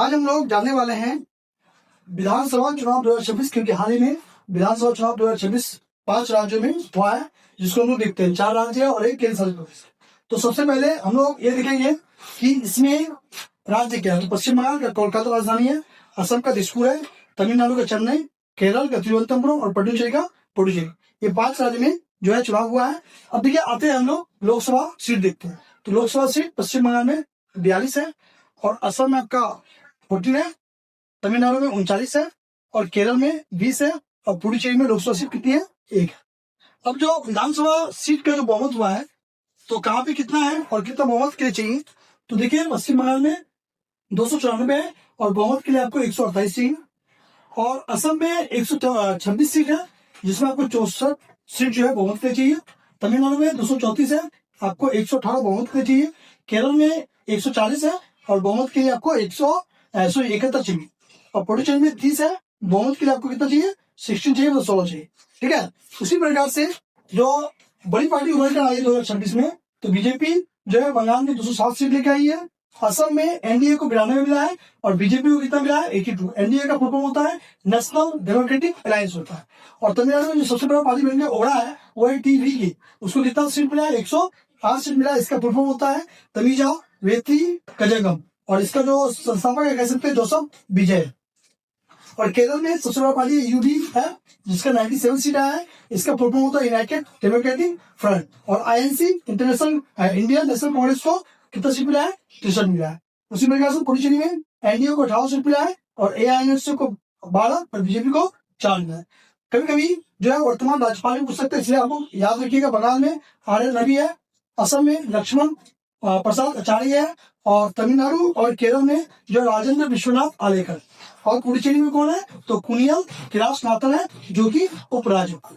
आज हम लोग जानने वाले हैं विधानसभा चुनाव 2026, क्योंकि हाल ही में विधानसभा चुनाव 2026 5 राज्यों में हुआ है, जिसको हम लोग देखते हैं। 4 राज्य और 1 केंद्र शासित प्रदेश। तो सबसे पहले हम लोग ये देखेंगे कि इसमें राज्य क्या है। तो पश्चिम बंगाल का कोलकाता राजधानी है, असम का दिसपुर है, तमिलनाडु का चेन्नई, केरल का तिरुवनंतपुरम और पुडुचेरी का पुडुचेरी। ये 5 राज्य में जो है चुनाव हुआ है। अब देखिए, आते हैं हम लोग लोकसभा सीट देखते हैं। तो लोकसभा सीट पश्चिम बंगाल में 42 है, और असम में आपका 14 है, तमिलनाडु में 39 है, और केरल में 20 है, और पुडुचेरी में लोकसभा सीट कितनी है? 1 है। अब जो विधानसभा सीट का जो बहुमत हुआ है, तो कहाँ पे कितना है और कितना बहुमत के लिए चाहिए? तो देखिए, पश्चिम बंगाल में 294 है, और बहुमत के लिए आपको 128 चाहिए। और असम में 126 सीट है, जिसमें आपको 64 सीट जो है बहुमत के लिए चाहिए। तमिलनाडु में 234 है, आपको 118 बहुमत के लिए चाहिए। केरल में 140 है, और बहुमत के लिए आपको 171 चाहिए। और पुडुचेरी में 30 है, बहुमत के लिए आपको कितना चाहिए? 16 चाहिए, मतलब 16 चाहिए। ठीक है। उसी प्रकार से जो बड़ी पार्टी उभर कर आई है 2026 में, तो बीजेपी जो है बंगाल में 207 सीट लेके आई है। असम में एनडीए को 92 मिला है, और बीजेपी को कितना मिला है? 82। एनडीए का फुल फॉर्म होता है नेशनल डेमोक्रेटिक अलायंस होता है। और तमिलनाडु में जो सबसे बड़ा पार्टी बन के उभरा है वो है टीवीके। उसको कितना सीट मिला है? 108 सीट मिला है। इसका फुल फॉर्म होता है तमिजा वेत्री कजगम, और इसका जो संस्थापक कह सकते हैं जोसफ विजय। और केरल में सबसे बड़ा पार्टी यूडी है, जिसका 97 सीट आया है। इसका फुल फॉर्म होता है यूनाइटेड डेमोक्रेटिक फ्रंट। और INC international Indian national Congress को कितना सीट मिला है? 63 मिला है। उसी प्रकार से पुडुचेरी में एनडीए को 18 सीट मिला है, और एआईएनएस को 12 और बीजेपी को 4 मिला है। कभी कभी जो है वर्तमान राज्यपाल भी पूछ सकते हैं, इसलिए आपको याद रखिएगा। बंगाल में आर रवि है, असम में लक्ष्मण प्रसाद आचार्य है, और तमिलनाडु और केरल में जो राजेंद्र विश्वनाथ आलेकर। और पुडुचेरी में कौन है? तो कुनियल किरासनाथन है, जो कि उपराज्यपाल।